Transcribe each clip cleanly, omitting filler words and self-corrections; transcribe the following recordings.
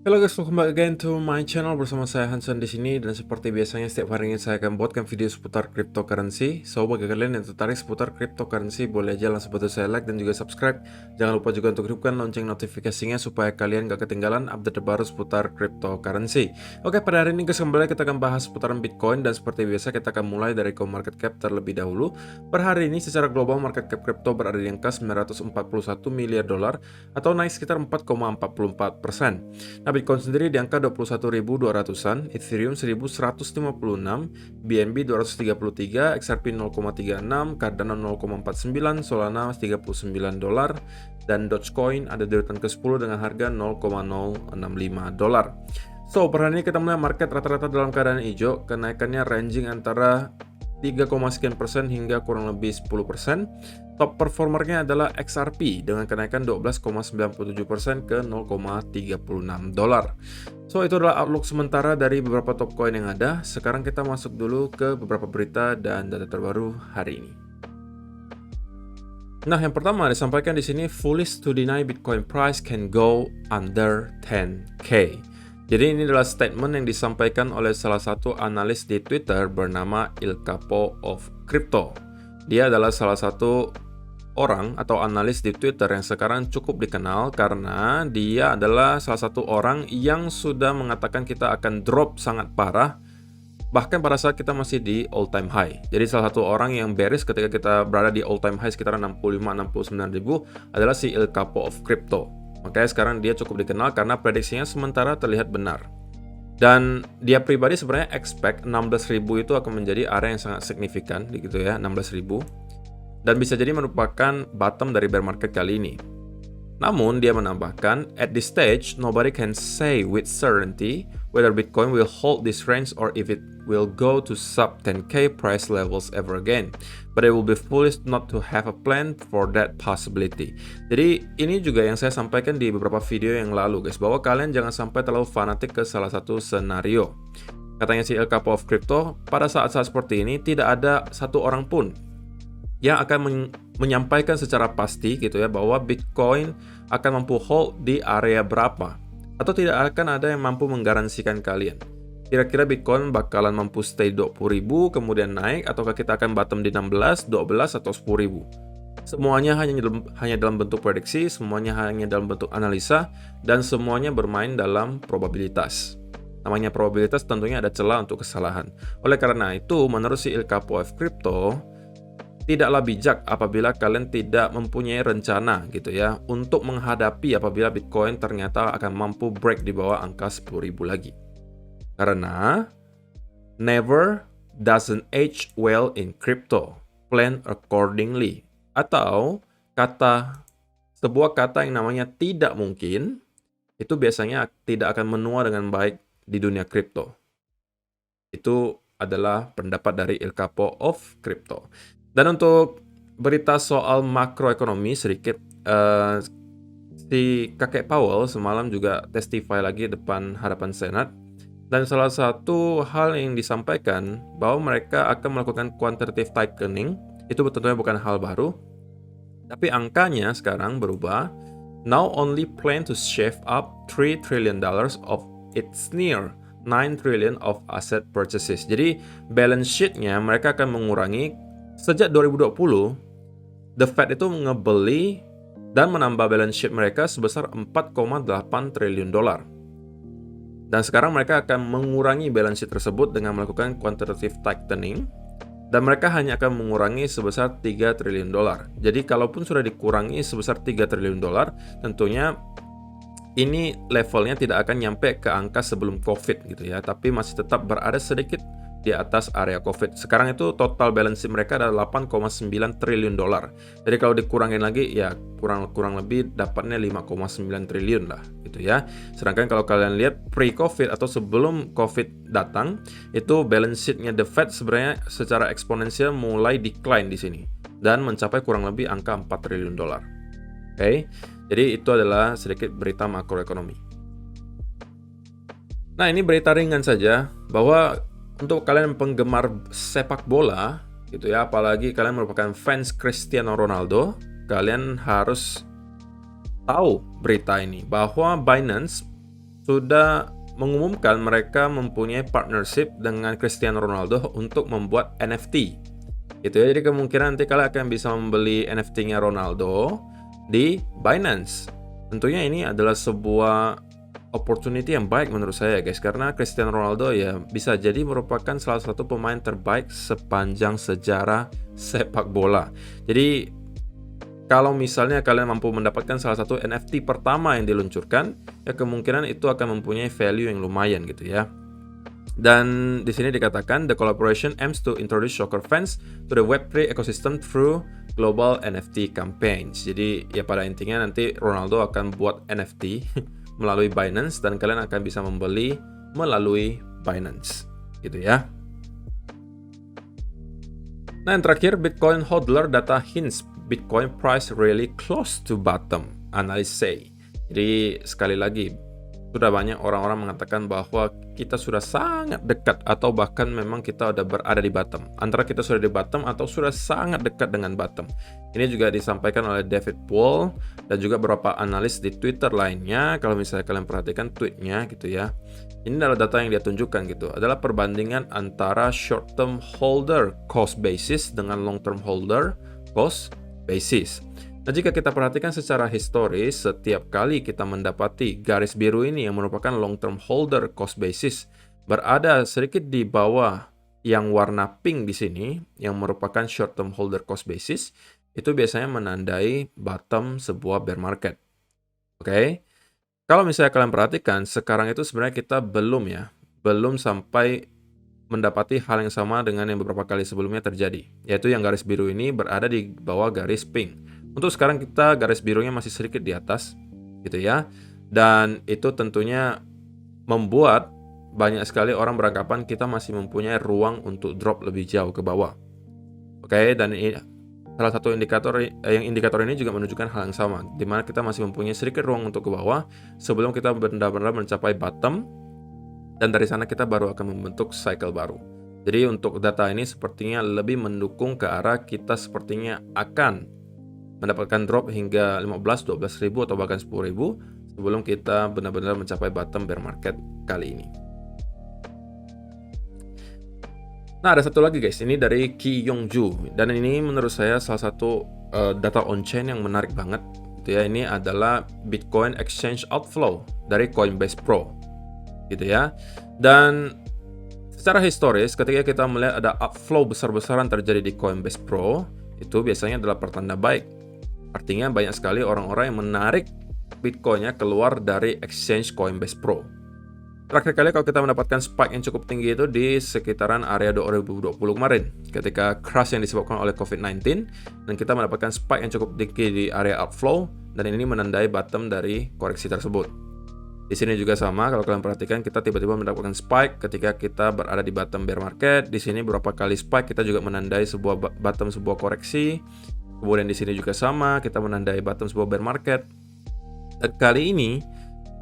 Halo guys, welcome back again to my channel bersama saya Hansen di sini dan seperti biasanya setiap hari ini saya akan buatkan video seputar cryptocurrency. So bagi kalian yang tertarik seputar cryptocurrency boleh aja langsung bantu saya like dan juga subscribe. Jangan lupa juga untuk hidupkan lonceng notifikasinya supaya kalian gak ketinggalan update terbaru seputar cryptocurrency. Oke, pada hari ini guys kembali kita akan bahas seputaran Bitcoin dan seperti biasa kita akan mulai dari market cap terlebih dahulu. Per hari ini secara global market cap crypto berada di angka 941 miliar dolar atau naik sekitar 4,44%. Nah, Bitcoin sendiri di angka 21.200-an, Ethereum 1.156, BNB 233, XRP 0,36, Cardano 0,49, Solana 39 dolar, dan Dogecoin ada di urutan ke-10 dengan harga 0,065 dolar. So, per hari ini kita melihat market rata-rata dalam keadaan hijau, kenaikannya ranging antara 3, sekian persen hingga kurang lebih 10%. Top performernya adalah XRP dengan kenaikan 12,97% ke 0,36 dolar. So, itu adalah outlook sementara dari beberapa top coin yang ada. Sekarang kita masuk dulu ke beberapa berita dan data terbaru hari ini. Nah, yang pertama disampaikan di sini, foolish to deny Bitcoin price can go under 10K. Jadi ini adalah statement yang disampaikan oleh salah satu analis di Twitter bernama Il Capo of Crypto. Dia adalah salah satu orang atau analis di Twitter yang sekarang cukup dikenal karena dia adalah salah satu orang yang sudah mengatakan kita akan drop sangat parah bahkan pada saat kita masih di all time high. Jadi salah satu orang yang bearish ketika kita berada di all time high sekitar 65-69 ribu adalah si Il Capo of Crypto. Makanya sekarang dia cukup dikenal karena prediksinya sementara terlihat benar. Dan dia pribadi sebenarnya expect 16.000 itu akan menjadi area yang sangat signifikan gitu ya, 16.000. Dan bisa jadi merupakan bottom dari bear market kali ini. Namun dia menambahkan, at this stage nobody can say with certainty whether Bitcoin will hold this range or if it will go to sub 10k price levels ever again. But it will be foolish not to have a plan for that possibility. Jadi ini juga yang saya sampaikan di beberapa video yang lalu guys, bahwa kalian jangan sampai terlalu fanatik ke salah satu senario. Katanya si El Capo of Crypto, pada saat-saat seperti ini tidak ada satu orang pun yang akan menyampaikan secara pasti gitu ya bahwa Bitcoin akan mampu hold di area berapa, atau tidak akan ada yang mampu menggaransikan kalian kira-kira Bitcoin bakalan mampu stay 20.000 kemudian naik, ataukah kita akan bottom di 16, 12 atau 10.000. Semuanya hanya dalam bentuk prediksi, semuanya hanya dalam bentuk analisa, dan semuanya bermain dalam probabilitas. Namanya probabilitas tentunya ada celah untuk kesalahan. Oleh karena itu, menurut si Il Capo of Crypto, tidaklah bijak apabila kalian tidak mempunyai rencana gitu ya untuk menghadapi apabila Bitcoin ternyata akan mampu break di bawah angka 10.000 lagi. Karena never doesn't age well in crypto. Plan accordingly. Atau sebuah kata yang namanya tidak mungkin itu biasanya tidak akan menua dengan baik di dunia kripto. Itu adalah pendapat dari Il Capo of Crypto. Dan untuk berita soal makroekonomi sedikit, si kakek Powell semalam juga testify lagi depan hadapan Senat. Dan salah satu hal yang disampaikan bahwa mereka akan melakukan quantitative tightening, itu tentunya bukan hal baru. Tapi angkanya sekarang berubah. Now only plan to shave up $3 trillion of its near 9 trillion of asset purchases. Jadi balance sheet-nya mereka akan mengurangi. Sejak 2020, The Fed itu ngebeli dan menambah balance sheet mereka sebesar 4,8 triliun dolar. Dan sekarang mereka akan mengurangi balance sheet tersebut dengan melakukan quantitative tightening, dan mereka hanya akan mengurangi sebesar 3 triliun dolar. Jadi kalaupun sudah dikurangi sebesar 3 triliun dolar, tentunya ini levelnya tidak akan nyampe ke angka sebelum COVID gitu ya, tapi masih tetap berada sedikit di atas area COVID. Sekarang itu total balance sheet mereka adalah 8,9 triliun dolar. Jadi kalau dikurangin lagi ya kurang lebih dapatnya 5,9 triliun lah gitu ya. Sedangkan kalau kalian lihat pre-COVID atau sebelum COVID datang, itu balance sheet-nya The Fed sebenarnya secara eksponensial mulai decline di sini dan mencapai kurang lebih angka 4 triliun dolar. Oke. Jadi itu adalah sedikit berita makroekonomi. Nah, ini berita ringan saja bahwa untuk kalian penggemar sepak bola gitu ya, apalagi kalian merupakan fans Cristiano Ronaldo, kalian harus tahu berita ini bahwa Binance sudah mengumumkan mereka mempunyai partnership dengan Cristiano Ronaldo untuk membuat NFT. Gitu ya. Jadi kemungkinan nanti kalian akan bisa membeli NFT-nya Ronaldo di Binance. Tentunya ini adalah sebuah opportunity yang baik menurut saya guys, karena Cristiano Ronaldo ya bisa jadi merupakan salah satu pemain terbaik sepanjang sejarah sepak bola. Jadi kalau misalnya kalian mampu mendapatkan salah satu NFT pertama yang diluncurkan, ya kemungkinan itu akan mempunyai value yang lumayan gitu ya. Dan di sini dikatakan the collaboration aims to introduce soccer fans to the Web3 ecosystem through global NFT campaigns. Jadi ya pada intinya nanti Ronaldo akan buat NFT melalui Binance dan kalian akan bisa membeli melalui Binance gitu ya. Nah, yang terakhir, Bitcoin hodler data hints Bitcoin price really close to bottom, analysts say. Jadi sekali lagi, sudah banyak orang-orang mengatakan bahwa kita sudah sangat dekat atau bahkan memang kita sudah berada di bottom. Antara kita sudah di bottom atau sudah sangat dekat dengan bottom. Ini juga disampaikan oleh David Wall dan juga beberapa analis di Twitter lainnya. Kalau misalnya kalian perhatikan tweetnya gitu ya. Ini adalah data yang dia tunjukkan gitu. Adalah perbandingan antara short term holder cost basis dengan long term holder cost basis. Nah, jika kita perhatikan secara historis, setiap kali kita mendapati garis biru ini yang merupakan long term holder cost basis berada sedikit di bawah yang warna pink di sini yang merupakan short term holder cost basis, itu biasanya menandai bottom sebuah bear market. Oke. Kalau misalnya kalian perhatikan, sekarang itu sebenarnya kita belum sampai mendapati hal yang sama dengan yang beberapa kali sebelumnya terjadi, yaitu yang garis biru ini berada di bawah garis pink. Untuk sekarang kita garis birunya masih sedikit di atas, gitu ya, dan itu tentunya membuat banyak sekali orang beranggapan kita masih mempunyai ruang untuk drop lebih jauh ke bawah. Oke, dan ini salah satu indikator ini juga menunjukkan hal yang sama, di mana kita masih mempunyai sedikit ruang untuk ke bawah sebelum kita benar-benar mencapai bottom, dan dari sana kita baru akan membentuk cycle baru. Jadi untuk data ini sepertinya lebih mendukung ke arah kita sepertinya akan mendapatkan drop hingga 15, 12 ribu atau bahkan 10 ribu sebelum kita benar-benar mencapai bottom bear market kali ini. Nah, ada satu lagi guys, ini dari Ki Yong-ju, dan ini menurut saya salah satu data on-chain yang menarik banget gitu ya. Ini adalah Bitcoin exchange outflow dari Coinbase Pro gitu ya. Dan secara historis ketika kita melihat ada outflow besar-besaran terjadi di Coinbase Pro, itu biasanya adalah pertanda baik. Artinya banyak sekali orang-orang yang menarik Bitcoinnya keluar dari exchange Coinbase Pro. Terakhir kali kalau kita mendapatkan spike yang cukup tinggi itu di sekitaran area 2020 kemarin, ketika crash yang disebabkan oleh COVID-19, dan kita mendapatkan spike yang cukup tinggi di area outflow, dan ini menandai bottom dari koreksi tersebut. Di sini juga sama, kalau kalian perhatikan kita tiba-tiba mendapatkan spike ketika kita berada di bottom bear market. Di sini beberapa kali spike kita juga menandai sebuah bottom sebuah koreksi. Kemudian di sini juga sama, kita menandai bottom sebuah bear market. Dan kali ini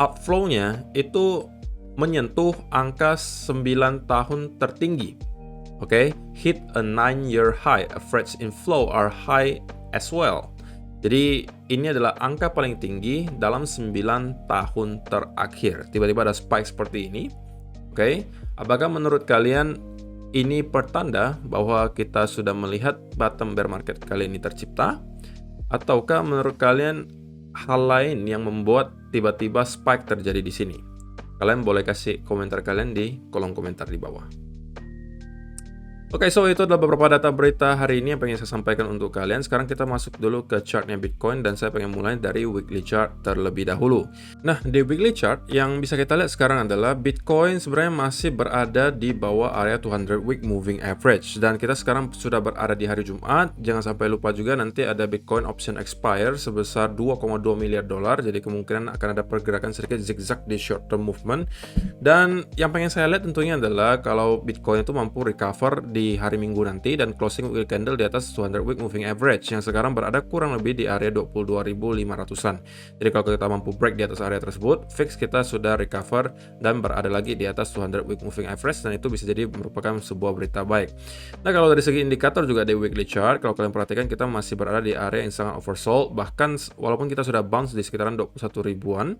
outflow-nya itu menyentuh angka 9 tahun tertinggi. Oke, hit a 9-year high. Average inflow are high as well. Jadi ini adalah angka paling tinggi dalam 9 tahun terakhir. Tiba-tiba ada spike seperti ini. Oke, apakah menurut kalian ini pertanda bahwa kita sudah melihat bottom bear market kali ini tercipta? Ataukah menurut kalian hal lain yang membuat tiba-tiba spike terjadi di sini? Kalian boleh kasih komentar kalian di kolom komentar di bawah. Oke, so itu adalah beberapa data berita hari ini yang pengen saya sampaikan untuk kalian. Sekarang kita masuk dulu ke chartnya Bitcoin, dan saya pengen mulai dari weekly chart terlebih dahulu. Nah, di weekly chart yang bisa kita lihat sekarang adalah Bitcoin sebenarnya masih berada di bawah area 200 week moving average, dan kita sekarang sudah berada di hari Jumat. Jangan sampai lupa juga nanti ada Bitcoin option expire sebesar 2,2 miliar dolar, jadi kemungkinan akan ada pergerakan sedikit zigzag di short term movement. Dan yang pengen saya lihat tentunya adalah kalau Bitcoin itu mampu recover di di hari Minggu nanti dan closing weekly candle di atas 200 week moving average yang sekarang berada kurang lebih di area 22.500-an. Jadi kalau kita mampu break di atas area tersebut, fix kita sudah recover dan berada lagi di atas 200 week moving average, dan itu bisa jadi merupakan sebuah berita baik. Nah, kalau dari segi indikator juga di weekly chart, kalau kalian perhatikan kita masih berada di area yang sangat oversold, bahkan walaupun kita sudah bounce di sekitaran 21 ribuan,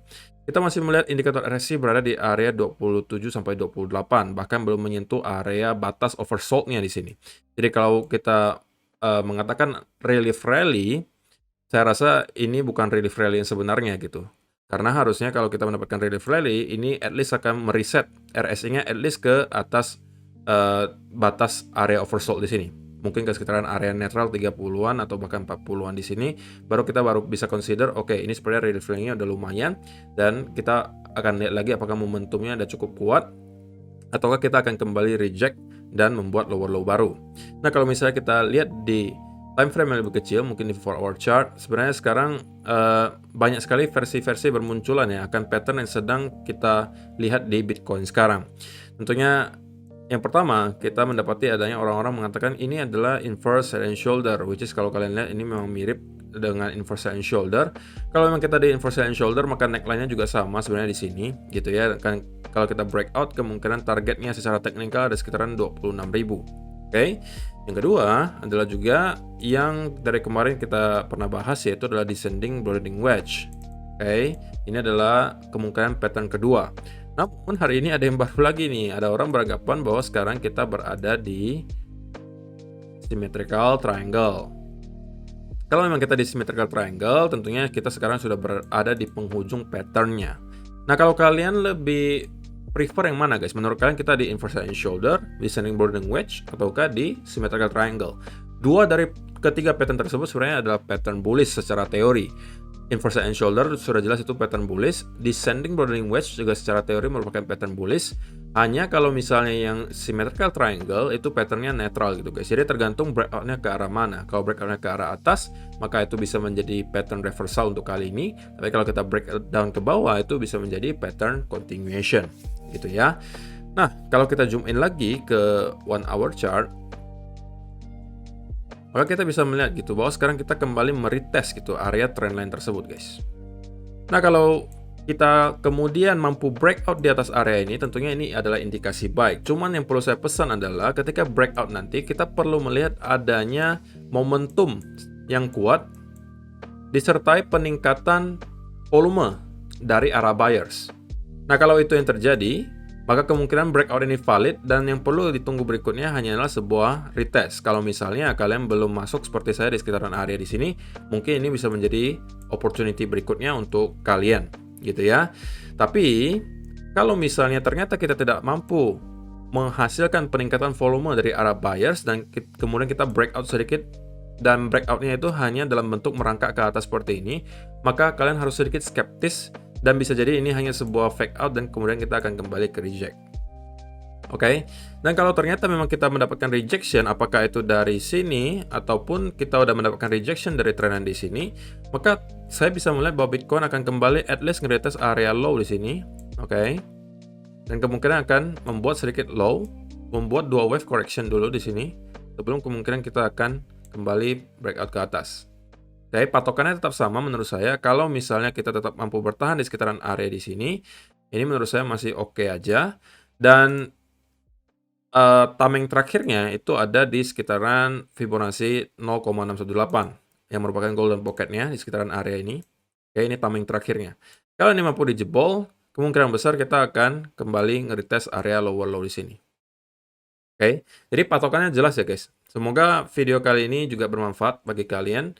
kita masih melihat indikator RSI berada di area 27 sampai 28, bahkan belum menyentuh area batas oversold-nya di sini. Jadi kalau kita mengatakan relief rally, saya rasa ini bukan relief rally yang sebenarnya gitu. Karena harusnya kalau kita mendapatkan relief rally, ini at least akan mereset RSI-nya at least ke atas batas area oversold di sini. Mungkin ke sekitaran area netral 30-an atau bahkan 40-an di sini, baru kita bisa consider, oke, ini sebenarnya relief rally-nya udah lumayan, dan kita akan lihat lagi apakah momentumnya udah cukup kuat, ataukah kita akan kembali reject dan membuat lower low baru. Nah, kalau misalnya kita lihat di time frame yang lebih kecil, mungkin di 4-hour chart, sebenarnya sekarang banyak sekali versi-versi bermunculan ya akan pattern yang sedang kita lihat di Bitcoin sekarang. Tentunya yang pertama, kita mendapati adanya orang-orang mengatakan ini adalah inverse head and shoulder, which is kalau kalian lihat ini memang mirip dengan inverse head and shoulder. Kalau memang kita di inverse head and shoulder, maka neckline-nya juga sama sebenarnya di sini, gitu ya. Kan kalau kita breakout, kemungkinan targetnya secara teknikal ada sekitaran 26.000. Oke. Yang kedua adalah juga yang dari kemarin kita pernah bahas, yaitu adalah descending boarding wedge. Oke. Ini adalah kemungkinan pattern kedua. Namun hari ini ada yang baru lagi nih, ada orang beranggapan bahwa sekarang kita berada di symmetrical triangle. Kalau memang kita di symmetrical triangle, tentunya kita sekarang sudah berada di penghujung patternnya. Nah, kalau kalian lebih prefer yang mana guys? Menurut kalian kita di inverse head and shoulder, descending boarding wedge, ataukah di symmetrical triangle? Dua dari ketiga pattern tersebut sebenarnya adalah pattern bullish secara teori. Inverse head and shoulder sudah jelas itu pattern bullish, descending boarding wedge juga secara teori merupakan pattern bullish. Hanya kalau misalnya yang symmetrical triangle itu patternnya netral gitu guys. Jadi tergantung breakoutnya ke arah mana. Kalau breakoutnya ke arah atas, maka itu bisa menjadi pattern reversal untuk kali ini. Tapi kalau kita breakdown ke bawah, itu bisa menjadi pattern continuation gitu ya. Nah, kalau kita zoom in lagi ke 1-hour chart, maka kita bisa melihat gitu bahwa sekarang kita kembali meretest gitu area trendline tersebut guys. Nah, kalau kita kemudian mampu breakout di atas area ini, tentunya ini adalah indikasi baik. Cuman yang perlu saya pesan adalah ketika breakout nanti kita perlu melihat adanya momentum yang kuat disertai peningkatan volume dari arah buyers. Nah, kalau itu yang terjadi, maka kemungkinan breakout ini valid, dan yang perlu ditunggu berikutnya hanyalah sebuah retest. Kalau misalnya kalian belum masuk seperti saya di sekitaran area di sini, mungkin ini bisa menjadi opportunity berikutnya untuk kalian, gitu ya. Tapi kalau misalnya ternyata kita tidak mampu menghasilkan peningkatan volume dari arah buyers dan kemudian kita breakout sedikit dan breakoutnya itu hanya dalam bentuk merangkak ke atas seperti ini, maka kalian harus sedikit skeptis. Dan bisa jadi ini hanya sebuah fake out dan kemudian kita akan kembali ke reject. Oke. Dan kalau ternyata memang kita mendapatkan rejection, apakah itu dari sini ataupun kita udah mendapatkan rejection dari trendan di sini, maka saya bisa melihat bahwa Bitcoin akan kembali at least nge-retest area low di sini. Oke. Dan kemungkinan akan membuat sedikit low, membuat dua wave correction dulu di sini sebelum kemungkinan kita akan kembali breakout ke atas. Jadi patokannya tetap sama menurut saya. Kalau misalnya kita tetap mampu bertahan di sekitaran area di sini, ini menurut saya masih oke aja. Dan timing terakhirnya itu ada di sekitaran Fibonacci 0,618 yang merupakan golden pocketnya di sekitaran area ini. Oke, ini timing terakhirnya. Kalau ini mampu dijebol, kemungkinan besar kita akan kembali nge-retest area lower low di sini. Oke, jadi patokannya jelas ya guys. Semoga video kali ini juga bermanfaat bagi kalian.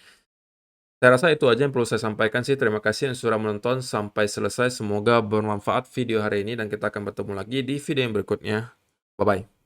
Saya rasa itu aja yang perlu saya sampaikan sih. Terima kasih yang sudah menonton sampai selesai. Semoga bermanfaat video hari ini dan kita akan bertemu lagi di video yang berikutnya. Bye-bye.